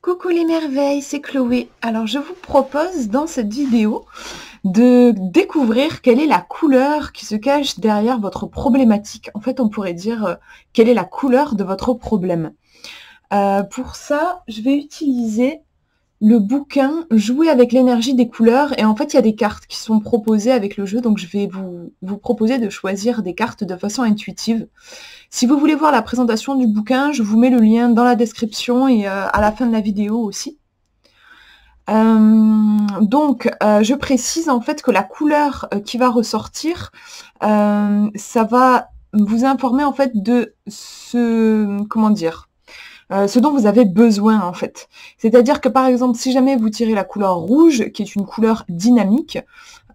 Coucou les merveilles, c'est Chloé. Alors je vous propose dans cette vidéo de découvrir quelle est la couleur qui se cache derrière votre problématique. En fait, on pourrait dire quelle est la couleur de votre problème. Pour ça, je vais utiliser le bouquin Jouer avec l'énergie des couleurs. Et en fait, il y a des cartes qui sont proposées avec le jeu, donc je vais vous proposer de choisir des cartes de façon intuitive. Si vous voulez voir la présentation du bouquin, je vous mets le lien dans la description et à la fin de la vidéo aussi. Je précise en fait que la couleur qui va ressortir, ça va vous informer en fait de ce dont vous avez besoin en fait. C'est-à-dire que par exemple, si jamais vous tirez la couleur rouge, qui est une couleur dynamique,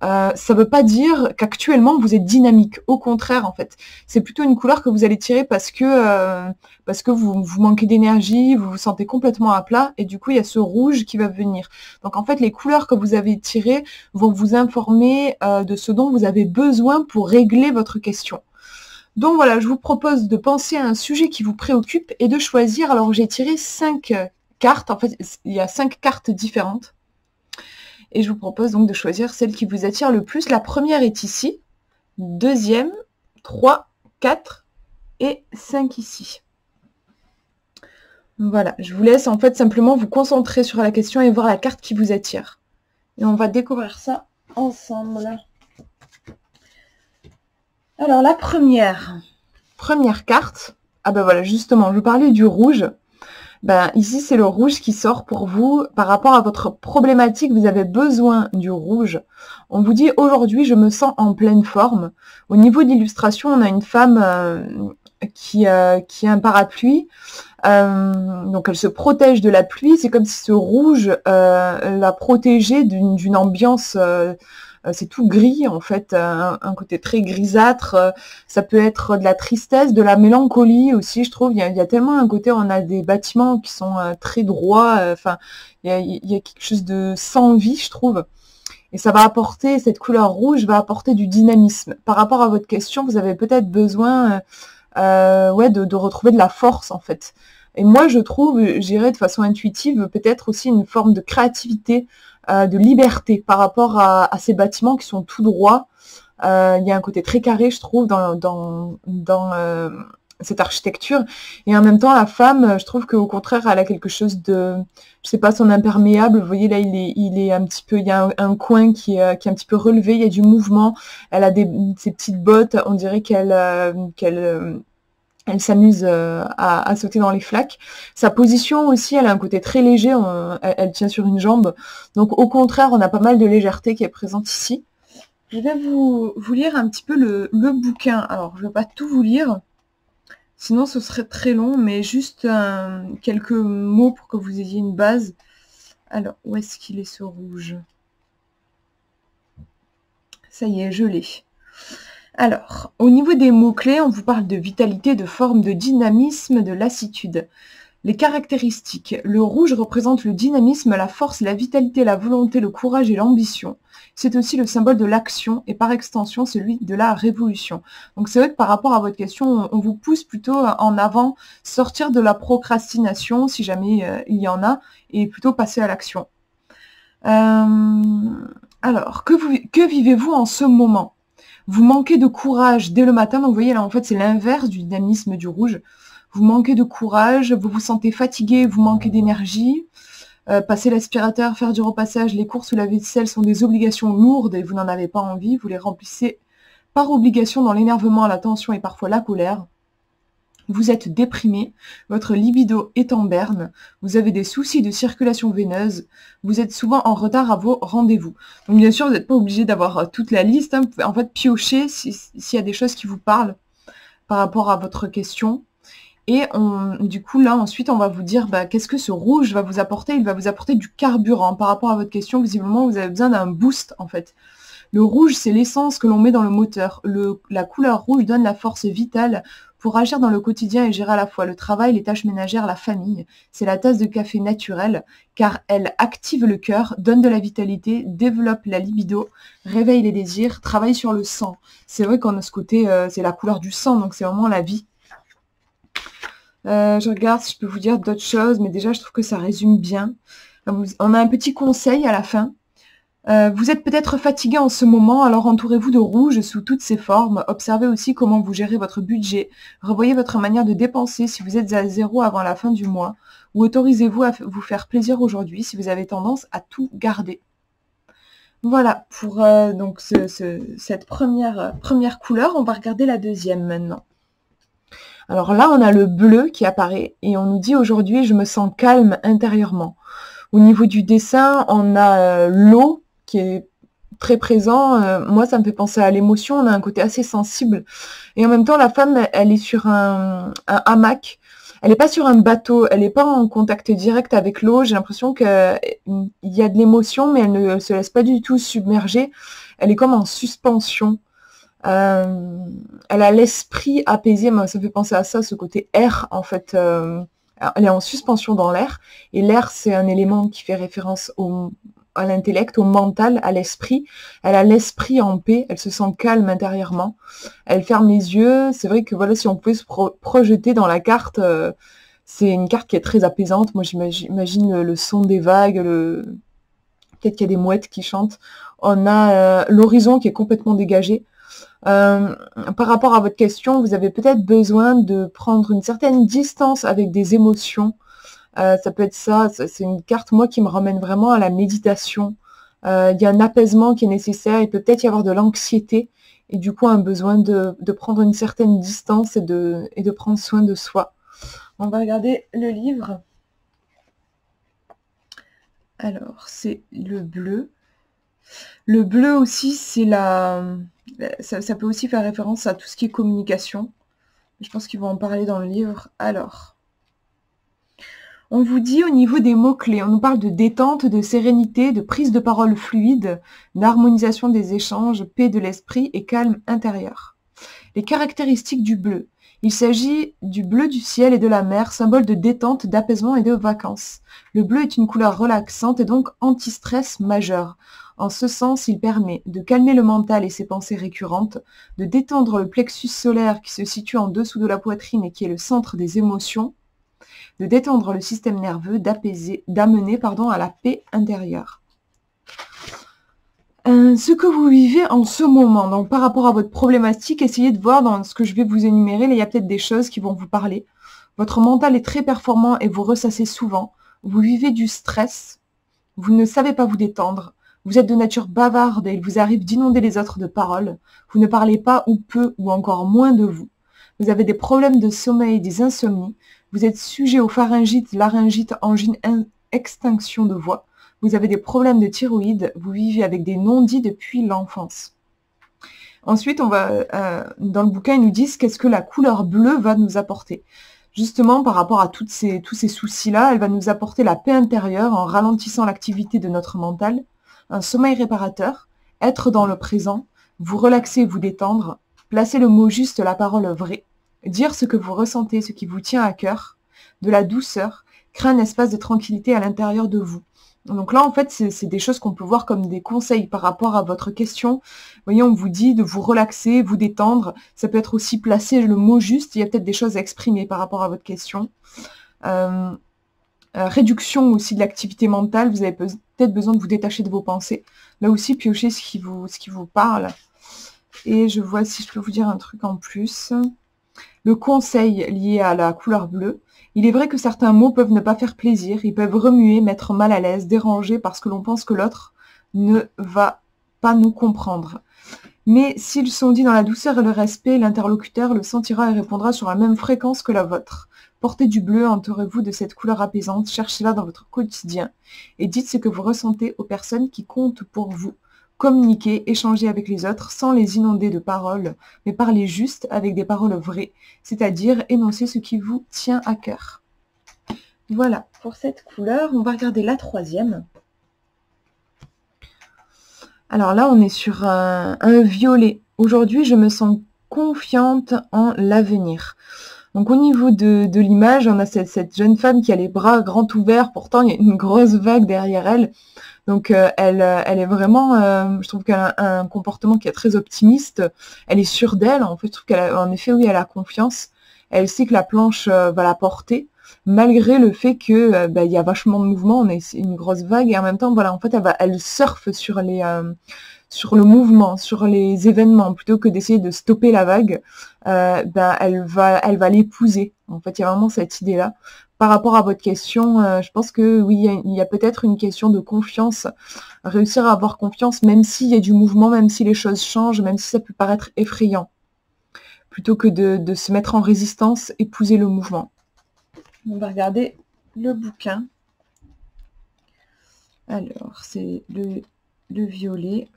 ça ne veut pas dire qu'actuellement vous êtes dynamique. Au contraire, en fait, c'est plutôt une couleur que vous allez tirer parce que vous manquez d'énergie, vous vous sentez complètement à plat, et du coup il y a ce rouge qui va venir. Donc en fait, les couleurs que vous avez tirées vont vous informer de ce dont vous avez besoin pour régler votre question. Donc voilà, je vous propose de penser à un sujet qui vous préoccupe et de choisir. Alors j'ai tiré 5 cartes, en fait il y a 5 cartes différentes. Et je vous propose donc de choisir celle qui vous attire le plus. La première est ici, deuxième, 3, 4 et 5 ici. Voilà, je vous laisse en fait simplement vous concentrer sur la question et voir la carte qui vous attire. Et on va découvrir ça ensemble. Alors la première carte, ah ben voilà, justement, je parlais du rouge. Ben, ici, c'est le rouge qui sort pour vous. Par rapport à votre problématique, vous avez besoin du rouge. On vous dit, aujourd'hui, je me sens en pleine forme. Au niveau de l'illustration, on a une femme qui a un parapluie. Donc, elle se protège de la pluie. C'est comme si ce rouge la protégeait d'une ambiance... c'est tout gris en fait, un côté très grisâtre. Ça peut être de la tristesse, de la mélancolie aussi, je trouve. Il y a tellement un côté, on a des bâtiments qui sont très droits. Enfin, il y a quelque chose de sans vie, je trouve. Et ça va apporter, cette couleur rouge va apporter du dynamisme. Par rapport à votre question, vous avez peut-être besoin de retrouver de la force en fait. Et moi, je trouve, j'irais de façon intuitive, peut-être aussi une forme de créativité, de liberté par rapport à ces bâtiments qui sont tout droits. Il y a un côté très carré, je trouve, dans cette architecture. Et en même temps, la femme, je trouve qu'au contraire, elle a quelque chose de, je sais pas, son imperméable. Vous voyez là, il est un petit peu, il y a un coin qui est un petit peu relevé. Il y a du mouvement. Elle a ses petites bottes. On dirait elle s'amuse à sauter dans les flaques. Sa position aussi, elle a un côté très léger, elle tient sur une jambe. Donc au contraire, on a pas mal de légèreté qui est présente ici. Je vais vous lire un petit peu le bouquin. Alors, je ne vais pas tout vous lire, sinon ce serait très long, mais juste quelques mots pour que vous ayez une base. Alors, où est-ce qu'il est ce rouge? Ça y est, je l'ai. Alors, au niveau des mots-clés, on vous parle de vitalité, de forme, de dynamisme, de lassitude. Les caractéristiques. Le rouge représente le dynamisme, la force, la vitalité, la volonté, le courage et l'ambition. C'est aussi le symbole de l'action et par extension celui de la révolution. Donc c'est vrai que par rapport à votre question, on vous pousse plutôt en avant, sortir de la procrastination si jamais il y en a, et plutôt passer à l'action. Alors, que vivez-vous en ce moment? Vous manquez de courage dès le matin, donc vous voyez là en fait c'est l'inverse du dynamisme du rouge. Vous manquez de courage, vous vous sentez fatigué, vous manquez d'énergie. Passer l'aspirateur, faire du repassage, les courses ou la vaisselle sont des obligations lourdes et vous n'en avez pas envie. Vous les remplissez par obligation dans l'énervement, la tension et parfois la colère. Vous êtes déprimé, votre libido est en berne, vous avez des soucis de circulation veineuse, vous êtes souvent en retard à vos rendez-vous. Donc bien sûr, vous n'êtes pas obligé d'avoir toute la liste, hein. Vous pouvez en fait piocher s'il y a des choses qui vous parlent par rapport à votre question. Et du coup, là, ensuite, on va vous dire qu'est-ce que ce rouge va vous apporter? Il va vous apporter du carburant. Par rapport à votre question, visiblement, vous avez besoin d'un boost, en fait. Le rouge, c'est l'essence que l'on met dans le moteur. La couleur rouge donne la force vitale pour agir dans le quotidien et gérer à la fois le travail, les tâches ménagères, la famille. C'est la tasse de café naturelle, car elle active le cœur, donne de la vitalité, développe la libido, réveille les désirs, travaille sur le sang. C'est vrai qu'on a ce côté, c'est la couleur du sang, donc c'est vraiment la vie. Je regarde si je peux vous dire d'autres choses, mais déjà, je trouve que ça résume bien. On a un petit conseil à la fin. Vous êtes peut-être fatigué en ce moment, alors entourez-vous de rouge sous toutes ses formes. Observez aussi comment vous gérez votre budget. Revoyez votre manière de dépenser si vous êtes à zéro avant la fin du mois. Ou autorisez-vous à vous faire plaisir aujourd'hui si vous avez tendance à tout garder. Voilà pour donc cette première couleur. On va regarder la deuxième maintenant. Alors là, on a le bleu qui apparaît et on nous dit aujourd'hui, je me sens calme intérieurement. Au niveau du dessin, on a l'eau qui est très présent. Moi, ça me fait penser à l'émotion. On a un côté assez sensible. Et en même temps, la femme, elle est sur un hamac. Elle n'est pas sur un bateau. Elle n'est pas en contact direct avec l'eau. J'ai l'impression qu'il y a de l'émotion, mais elle ne se laisse pas du tout submerger. Elle est comme en suspension. Elle a l'esprit apaisé. Moi, ça me fait penser à ça, ce côté air, en fait. Elle est en suspension dans l'air. Et l'air, c'est un élément qui fait référence à l'intellect, au mental, à l'esprit. Elle a l'esprit en paix, elle se sent calme intérieurement. Elle ferme les yeux. C'est vrai que voilà, si on pouvait se projeter dans la carte, c'est une carte qui est très apaisante. Moi, j'imagine le son des vagues, peut-être qu'il y a des mouettes qui chantent. On a l'horizon qui est complètement dégagé. Par rapport à votre question, vous avez peut-être besoin de prendre une certaine distance avec des émotions. Ça peut être ça, c'est une carte, moi, qui me ramène vraiment à la méditation. Il y a un apaisement qui est nécessaire, il peut peut-être y avoir de l'anxiété, et du coup un besoin de prendre une certaine distance et de prendre soin de soi. On va regarder le livre. Alors, c'est le bleu. Le bleu aussi, c'est ça peut aussi faire référence à tout ce qui est communication. Je pense qu'ils vont en parler dans le livre. Alors, on vous dit au niveau des mots-clés, on nous parle de détente, de sérénité, de prise de parole fluide, d'harmonisation des échanges, paix de l'esprit et calme intérieur. Les caractéristiques du bleu. Il s'agit du bleu du ciel et de la mer, symbole de détente, d'apaisement et de vacances. Le bleu est une couleur relaxante et donc anti-stress majeur. En ce sens, il permet de calmer le mental et ses pensées récurrentes, de détendre le plexus solaire qui se situe en dessous de la poitrine et qui est le centre des émotions, de détendre le système nerveux, d'amener à la paix intérieure. Ce que vous vivez en ce moment, donc par rapport à votre problématique, essayez de voir dans ce que je vais vous énumérer, là, il y a peut-être des choses qui vont vous parler. Votre mental est très performant et vous ressassez souvent. Vous vivez du stress. Vous ne savez pas vous détendre. Vous êtes de nature bavarde et il vous arrive d'inonder les autres de paroles. Vous ne parlez pas ou peu ou encore moins de vous. Vous avez des problèmes de sommeil, des insomnies. Vous êtes sujet au pharyngite, laryngite, angine, extinction de voix. Vous avez des problèmes de thyroïde. Vous vivez avec des non-dits depuis l'enfance. Ensuite, dans le bouquin, ils nous disent qu'est-ce que la couleur bleue va nous apporter. Justement, par rapport à tous ces soucis-là, elle va nous apporter la paix intérieure en ralentissant l'activité de notre mental, un sommeil réparateur, être dans le présent, vous relaxer, vous détendre, placer le mot juste, la parole vraie, dire ce que vous ressentez, ce qui vous tient à cœur, de la douceur, créer un espace de tranquillité à l'intérieur de vous. Donc là, en fait, c'est des choses qu'on peut voir comme des conseils par rapport à votre question. Vous voyez, on vous dit de vous relaxer, vous détendre. Ça peut être aussi placer le mot juste. Il y a peut-être des choses à exprimer par rapport à votre question. Réduction aussi de l'activité mentale. Vous avez peut-être besoin de vous détacher de vos pensées. Là aussi, piochez ce qui vous parle. Et je vois si je peux vous dire un truc en plus. Le conseil lié à la couleur bleue. Il est vrai que certains mots peuvent ne pas faire plaisir, ils peuvent remuer, mettre mal à l'aise, déranger parce que l'on pense que l'autre ne va pas nous comprendre. Mais s'ils sont dits dans la douceur et le respect, l'interlocuteur le sentira et répondra sur la même fréquence que la vôtre. Portez du bleu, entourez-vous de cette couleur apaisante, cherchez-la dans votre quotidien et dites ce que vous ressentez aux personnes qui comptent pour vous. Communiquer, échanger avec les autres sans les inonder de paroles, mais parler juste avec des paroles vraies, c'est-à-dire énoncer ce qui vous tient à cœur. Voilà, pour cette couleur, on va regarder la troisième. Alors là, on est sur un violet. Aujourd'hui, je me sens confiante en l'avenir. Donc au niveau de l'image, on a cette jeune femme qui a les bras grands ouverts, pourtant il y a une grosse vague derrière elle. Donc elle est vraiment, je trouve qu'elle a un comportement qui est très optimiste. Elle est sûre d'elle, en fait, je trouve qu'elle a, en effet, oui, elle a confiance. Elle sait que la planche va la porter, malgré le fait que il y a vachement de mouvement, on est une grosse vague, et en même temps, voilà, en fait, elle surfe sur sur le mouvement, sur les événements, plutôt que d'essayer de stopper la vague, elle va l'épouser. En fait, il y a vraiment cette idée-là. Par rapport à votre question, je pense que oui, il y a peut-être une question de confiance, réussir à avoir confiance, même s'il y a du mouvement, même si les choses changent, même si ça peut paraître effrayant, plutôt que de se mettre en résistance, épouser le mouvement. On va regarder le bouquin. Alors, c'est le violet.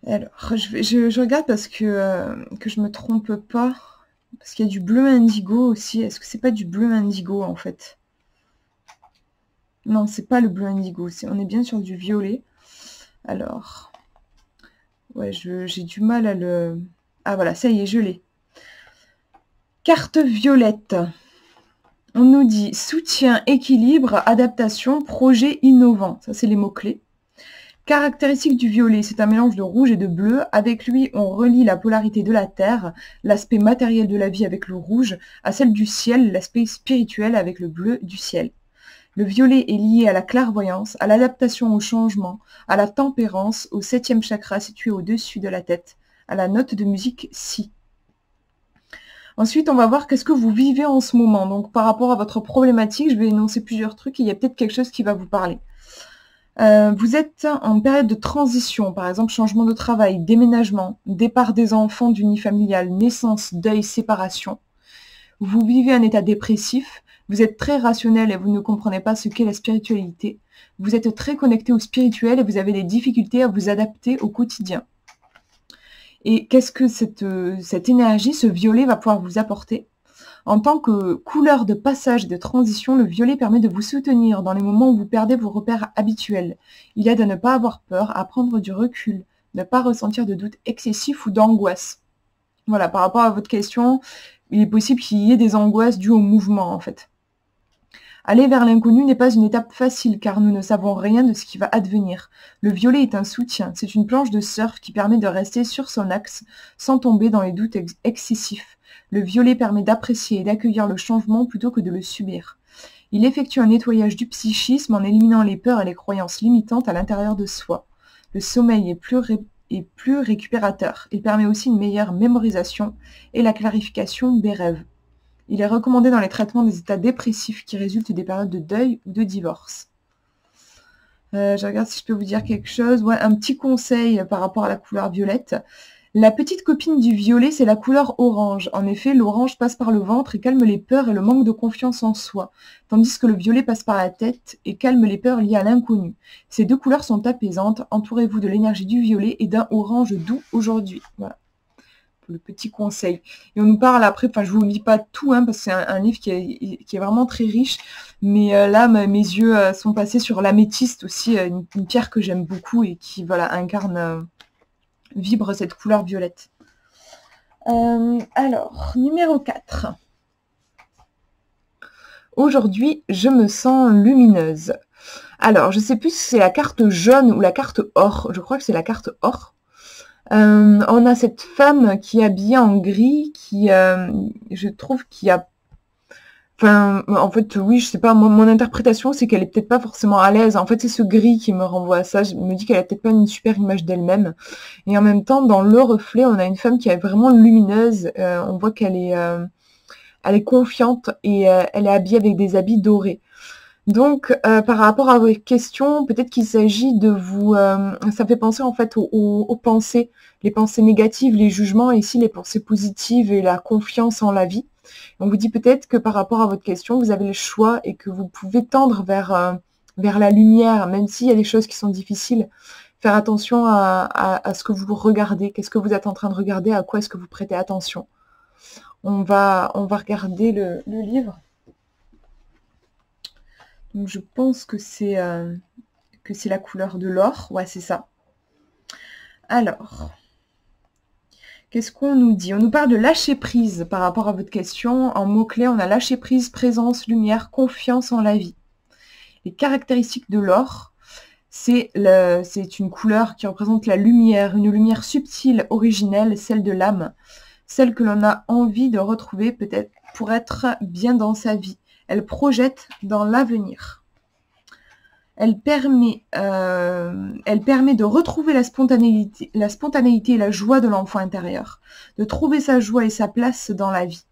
Alors, je regarde parce que je me trompe pas. Parce qu'il y a du bleu indigo aussi. Est-ce que c'est pas du bleu indigo en fait? Non, c'est pas le bleu indigo. On est bien sur du violet. Alors, ouais, j'ai du mal à le... Ah voilà, ça y est, je l'ai. Carte violette. On nous dit soutien, équilibre, adaptation, projet innovant. Ça, c'est les mots-clés. Caractéristique du violet, c'est un mélange de rouge et de bleu. Avec lui, on relie la polarité de la terre, l'aspect matériel de la vie avec le rouge, à celle du ciel, l'aspect spirituel avec le bleu du ciel. Le violet est lié à la clairvoyance, à l'adaptation au changement, à la tempérance, au 7e chakra situé au-dessus de la tête, à la note de musique Si. Ensuite, on va voir qu'est-ce que vous vivez en ce moment. Donc, par rapport à votre problématique, je vais énoncer plusieurs trucs et il y a peut-être quelque chose qui va vous parler. Vous êtes en période de transition, par exemple changement de travail, déménagement, départ des enfants d'unifamilial, naissance, deuil, séparation. Vous vivez un état dépressif, vous êtes très rationnel et vous ne comprenez pas ce qu'est la spiritualité. Vous êtes très connecté au spirituel et vous avez des difficultés à vous adapter au quotidien. Et qu'est-ce que cette énergie, ce violet va pouvoir vous apporter ? En tant que couleur de passage et de transition, le violet permet de vous soutenir dans les moments où vous perdez vos repères habituels. Il aide à ne pas avoir peur, à prendre du recul, ne pas ressentir de doute excessif ou d'angoisse. Voilà, par rapport à votre question, il est possible qu'il y ait des angoisses dues au mouvement, en fait. Aller vers l'inconnu n'est pas une étape facile, car nous ne savons rien de ce qui va advenir. Le violet est un soutien, c'est une planche de surf qui permet de rester sur son axe, sans tomber dans les doutes excessifs. Le violet permet d'apprécier et d'accueillir le changement plutôt que de le subir. Il effectue un nettoyage du psychisme en éliminant les peurs et les croyances limitantes à l'intérieur de soi. Le sommeil est plus récupérateur. Il permet aussi une meilleure mémorisation et la clarification des rêves. Il est recommandé dans les traitements des états dépressifs qui résultent des périodes de deuil ou de divorce. Je regarde si je peux vous dire quelque chose. Ouais, un petit conseil par rapport à la couleur violette. La petite copine du violet, c'est la couleur orange. En effet, l'orange passe par le ventre et calme les peurs et le manque de confiance en soi, tandis que le violet passe par la tête et calme les peurs liées à l'inconnu. Ces deux couleurs sont apaisantes. Entourez-vous de l'énergie du violet et d'un orange doux aujourd'hui. Voilà, pour le petit conseil. Et on nous parle après, enfin je vous lis pas tout, parce que c'est un livre qui est vraiment très riche, mais là, mes yeux sont passés sur l'améthyste aussi, une pierre que j'aime beaucoup et qui voilà, incarne... vibre cette couleur violette. Alors, numéro 4. Aujourd'hui, je me sens lumineuse. Alors, je ne sais plus si c'est la carte jaune ou la carte or. Je crois que c'est la carte or. On a cette femme qui est habillée en gris, qui, je trouve qu'il y a... Enfin, en fait, oui, je sais pas, mon interprétation, c'est qu'elle est peut-être pas forcément à l'aise. En fait, c'est ce gris qui me renvoie à ça. Je me dis qu'elle a peut-être pas une super image d'elle-même. Et en même temps, dans le reflet, on a une femme qui est vraiment lumineuse. On voit qu'elle est, elle est confiante et elle est habillée avec des habits dorés. Donc, par rapport à vos questions, peut-être qu'il s'agit de vous... ça fait penser en fait aux pensées, les pensées négatives, les jugements, et ici les pensées positives et la confiance en la vie. On vous dit peut-être que par rapport à votre question, vous avez le choix et que vous pouvez tendre vers la lumière, même s'il y a des choses qui sont difficiles. Faire attention à ce que vous regardez, qu'est-ce que vous êtes en train de regarder, à quoi est-ce que vous prêtez attention. On va regarder le livre. Donc je pense que c'est la couleur de l'or. Ouais, c'est ça. Alors, qu'est-ce qu'on nous dit? On nous parle de lâcher prise par rapport à votre question. En mots-clés, on a lâcher prise, présence, lumière, confiance en la vie. Les caractéristiques de l'or, C'est une couleur qui représente la lumière, une lumière subtile, originelle, celle de l'âme, celle que l'on a envie de retrouver peut-être pour être bien dans sa vie. Elle projette dans l'avenir. Elle permet de retrouver la spontanéité et la joie de l'enfant intérieur, de trouver sa joie et sa place dans la vie.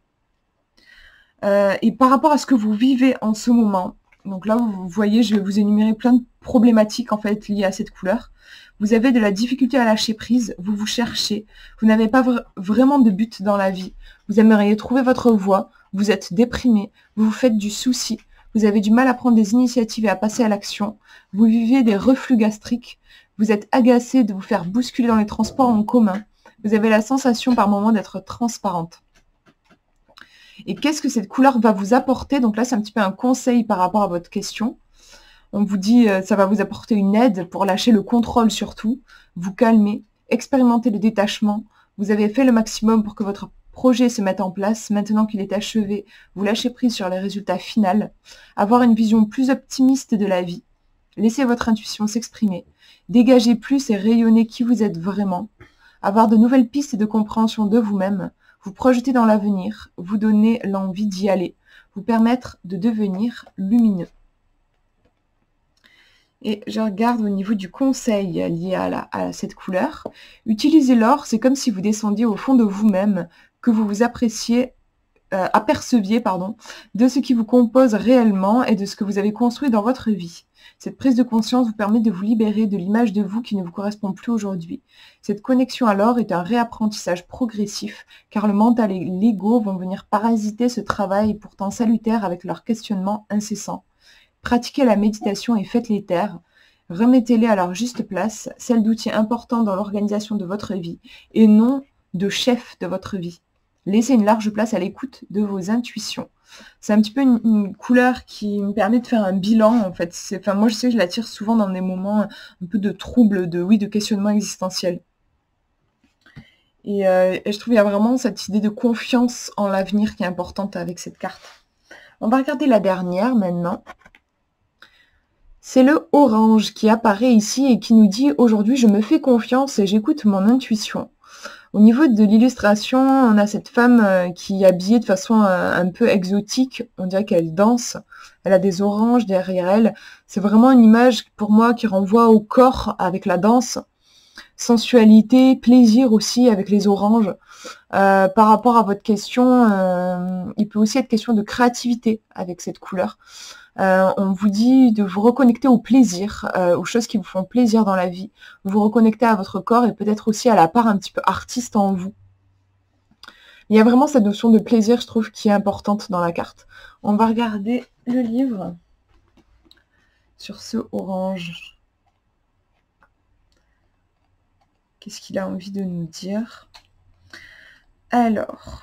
Et par rapport à ce que vous vivez en ce moment, donc là, vous voyez, je vais vous énumérer plein de problématiques en fait liées à cette couleur. Vous avez de la difficulté à lâcher prise, vous vous cherchez, vous n'avez pas vraiment de but dans la vie. Vous aimeriez trouver votre voie, vous êtes déprimé, vous vous faites du souci, vous avez du mal à prendre des initiatives et à passer à l'action, vous vivez des reflux gastriques, vous êtes agacé de vous faire bousculer dans les transports en commun, vous avez la sensation par moment d'être transparente. Et qu'est-ce que cette couleur va vous apporter? Donc là, c'est un petit peu un conseil par rapport à votre question. On vous dit, ça va vous apporter une aide pour lâcher le contrôle surtout, vous calmer, expérimenter le détachement. Vous avez fait le maximum pour que votre projet se mette en place. Maintenant qu'il est achevé, vous lâchez prise sur les résultats finaux. Avoir une vision plus optimiste de la vie. Laissez votre intuition s'exprimer. Dégager plus et rayonner qui vous êtes vraiment. Avoir de nouvelles pistes de compréhension de vous-même. Vous projeter dans l'avenir, vous donner l'envie d'y aller, vous permettre de devenir lumineux. Et je regarde au niveau du conseil lié à cette couleur. Utilisez l'or, c'est comme si vous descendiez au fond de vous-même, que vous vous aperceviez de ce qui vous compose réellement et de ce que vous avez construit dans votre vie. Cette prise de conscience vous permet de vous libérer de l'image de vous qui ne vous correspond plus aujourd'hui. Cette connexion à l'or est un réapprentissage progressif, car le mental et l'ego vont venir parasiter ce travail pourtant salutaire avec leur questionnement incessant. Pratiquez la méditation et faites-les taire. Remettez-les à leur juste place, celle d'outils importants dans l'organisation de votre vie, et non de chef de votre vie. Laissez une large place à l'écoute de vos intuitions. C'est un petit peu une couleur qui me permet de faire un bilan, en fait. Moi, je sais que je la tire souvent dans des moments un peu de trouble, de questionnement existentiel. Et je trouve qu'il y a vraiment cette idée de confiance en l'avenir qui est importante avec cette carte. On va regarder la dernière maintenant. C'est le orange qui apparaît ici et qui nous dit « Aujourd'hui, je me fais confiance et j'écoute mon intuition ». Au niveau de l'illustration, on a cette femme qui est habillée de façon un peu exotique. On dirait qu'elle danse. Elle a des oranges derrière elle. C'est vraiment une image pour moi qui renvoie au corps avec la danse. Sensualité, plaisir aussi avec les oranges. Par rapport à votre question, il peut aussi être question de créativité avec cette couleur. On vous dit de vous reconnecter au plaisir, aux choses qui vous font plaisir dans la vie, vous reconnecter à votre corps et peut-être aussi à la part un petit peu artiste en vous. Il y a vraiment cette notion de plaisir, je trouve, qui est importante dans la carte. On va regarder le livre sur ce orange. Qu'est-ce qu'il a envie de nous dire? Alors...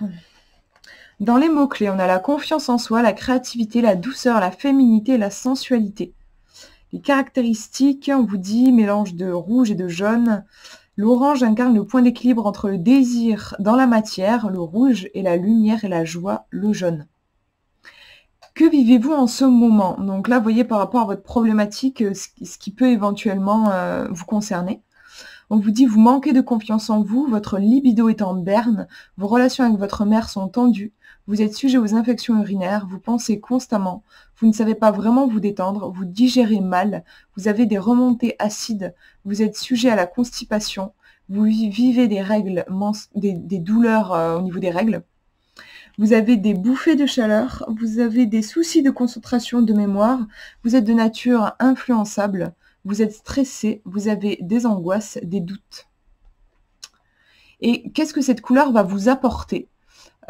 Dans les mots-clés, on a la confiance en soi, la créativité, la douceur, la féminité et la sensualité. Les caractéristiques, on vous dit mélange de rouge et de jaune. L'orange incarne le point d'équilibre entre le désir dans la matière, le rouge, et la lumière et la joie, le jaune. Que vivez-vous en ce moment? Donc là, vous voyez par rapport à votre problématique, ce qui peut éventuellement vous concerner. On vous dit, vous manquez de confiance en vous, votre libido est en berne, vos relations avec votre mère sont tendues, vous êtes sujet aux infections urinaires, vous pensez constamment, vous ne savez pas vraiment vous détendre, vous digérez mal, vous avez des remontées acides, vous êtes sujet à la constipation, vous vivez des règles, des douleurs au niveau des règles, vous avez des bouffées de chaleur, vous avez des soucis de concentration, de mémoire, vous êtes de nature influençable, vous êtes stressé, vous avez des angoisses, des doutes. Et qu'est-ce que cette couleur va vous apporter?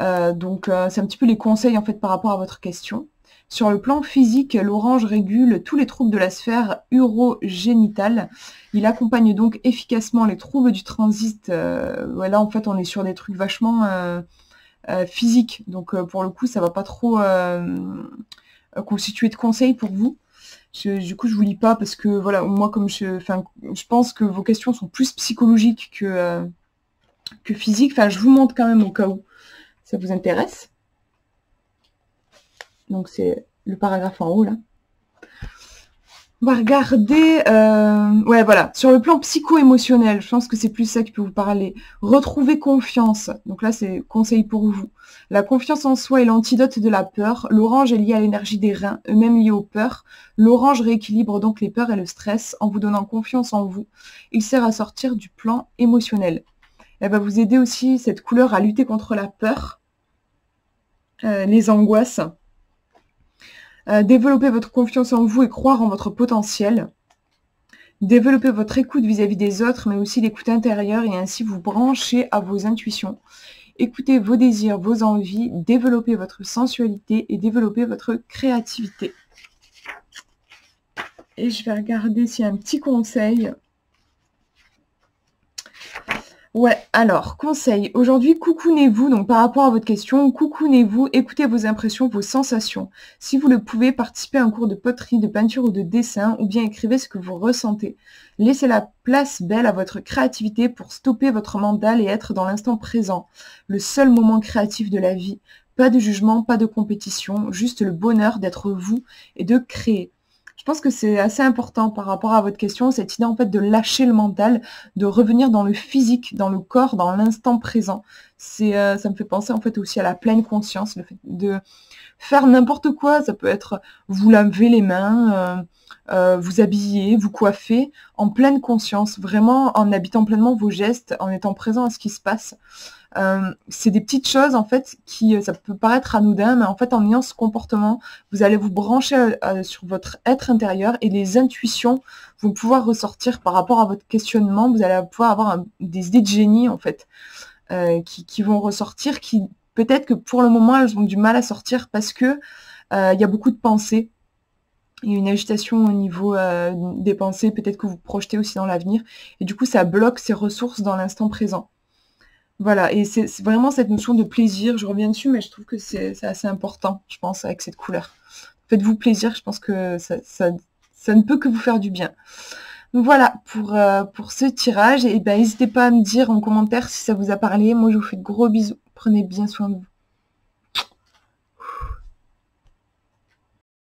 C'est un petit peu les conseils en fait par rapport à votre question. Sur le plan physique, l'orange régule tous les troubles de la sphère urogénitale. Il accompagne donc efficacement les troubles du transit. Là, en fait, on est sur des trucs vachement physiques. Donc, pour le coup, ça va pas trop constituer de conseils pour vous. Du coup, je vous lis pas parce que, voilà, moi, comme je pense que vos questions sont plus psychologiques que physiques. Enfin, je vous montre quand même au cas où ça vous intéresse. Donc, c'est le paragraphe en haut, là. On va regarder, ouais, voilà, sur le plan psycho-émotionnel, je pense que c'est plus ça qui peut vous parler. Retrouver confiance. Donc là, c'est conseil pour vous. La confiance en soi est l'antidote de la peur. L'orange est lié à l'énergie des reins, eux-mêmes liés aux peurs. L'orange rééquilibre donc les peurs et le stress en vous donnant confiance en vous. Il sert à sortir du plan émotionnel. Elle va vous aider aussi, cette couleur, à lutter contre la peur, les angoisses. Développer votre confiance en vous et croire en votre potentiel. Développer votre écoute vis-à-vis des autres, mais aussi l'écoute intérieure et ainsi vous brancher à vos intuitions. Écoutez vos désirs, vos envies, développer votre sensualité et développer votre créativité. Et je vais regarder s'il y a un petit conseil. Ouais, alors, conseil. Aujourd'hui, coucounez-vous. Donc, par rapport à votre question, coucounez-vous, écoutez vos impressions, vos sensations. Si vous le pouvez, participez à un cours de poterie, de peinture ou de dessin, ou bien écrivez ce que vous ressentez. Laissez la place belle à votre créativité pour stopper votre mental et être dans l'instant présent. Le seul moment créatif de la vie. Pas de jugement, pas de compétition, juste le bonheur d'être vous et de créer. Je pense que c'est assez important par rapport à votre question, cette idée en fait de lâcher le mental, de revenir dans le physique, dans le corps, dans l'instant présent. Ça me fait penser en fait aussi à la pleine conscience, le fait de faire n'importe quoi. Ça peut être vous laver les mains, vous habiller, vous coiffer, en pleine conscience, vraiment en habitant pleinement vos gestes, en étant présent à ce qui se passe. C'est des petites choses en fait qui, ça peut paraître anodin, mais en fait en ayant ce comportement, vous allez vous brancher sur votre être intérieur et les intuitions vont pouvoir ressortir par rapport à votre questionnement. Vous allez pouvoir avoir des idées de génie en fait qui vont ressortir, qui peut-être que pour le moment elles ont du mal à sortir parce que il y a beaucoup de pensées. Il y a une agitation au niveau des pensées, peut-être que vous projetez aussi dans l'avenir, et du coup ça bloque ces ressources dans l'instant présent. Voilà, et c'est vraiment cette notion de plaisir, je reviens dessus, mais je trouve que c'est assez important, je pense, avec cette couleur. Faites-vous plaisir, je pense que ça ne peut que vous faire du bien. Donc voilà pour ce tirage, et ben n'hésitez pas à me dire en commentaire si ça vous a parlé. Moi je vous fais de gros bisous, prenez bien soin de vous.